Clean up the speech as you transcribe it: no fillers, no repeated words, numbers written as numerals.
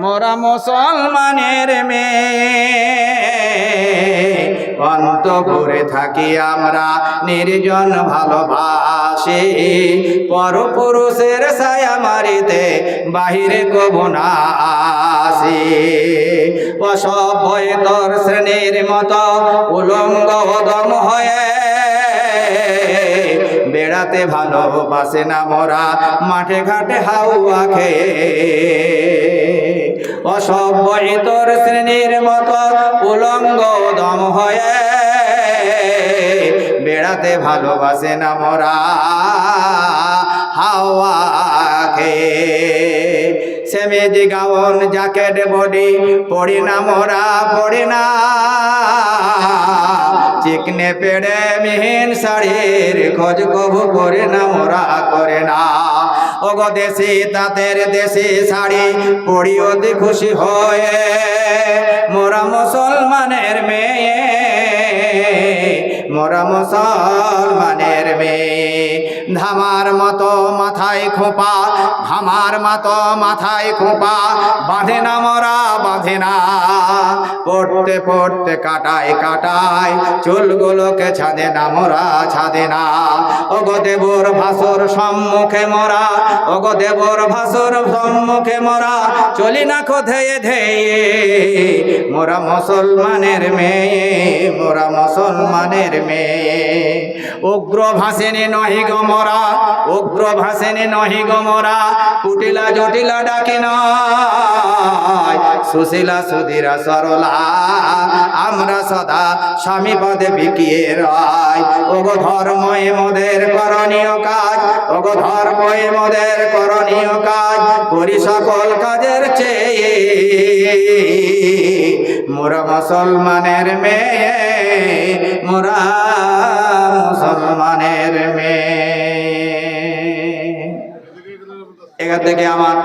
মোরা মুসলমানের মেয়ে, অন্তপুরে থাকি আমরা নির্জন ভালোবাসি, পরপুরুষের ছায়া মারিতে বাহিরে কবু না আসি। অসভ্যতর শ্রেণীর মতো উলঙ্গ অদম হয়ে বেড়াতে ভালোবাসে না মোরা মাঠে ঘাটে হাওয়া খেয়ে। অসভ্যতর শ্রেণীর মতো উলঙ্গ দম হয়ে বেড়াতে ভালোবাসে না মোরা হাওয়া খেয়ে। সেমেজি গাউন জ্যাকেট বডি পড়ি না মোরা, পড়ি না চিকনে পেড়ে মিহিন শাড়ির খোঁজ কবু করে না মোরা, করে না। ওগো দেশি তাঁতের দেশি শাড়ি পরি অতি খুশি হয়ে, মোরা মুসলমানের মেয়ে, মোরা মুসলমানের মেয়ে। ধামার মতো মাথায় খোঁপা, ধামার মতো মাথায় খোঁপা, বাঁধে না মোরা, বাঁধে না। পড়তে পড়তে কাটায় কাটায় চুলগুলোকে ছাদে না মোরা, ছাদে না। ওগো দেবর ভাসুর সম্মুখে মোরা, ওগো দেবর ভাসুর সম্মুখে মোরা চলি না ধেয়ে ধেয়ে, মোরা মুসলমানের মেয়ে, মোরা মুসলমানের মেয়ে। উগ্র ভাসিনী নহি গো মোরা, উগ্র ভাসিনী নহি গো মোরা, কুটিলা জটিলা ডাকি নয়, সুশীলা সুধীরা সরলা আমরা সদা স্বামী পদে বিকিয়ে রয়। ওগো ধর্মই মোদের করণীয় কাজ, ওগো ধর্মই মোদের করণীয় কাজ, করি সকল কাজের চেয়ে মোরা মুসলমানের মেয়ে, মোরা মুসলমানের মেয়ে। এখান থেকে আমার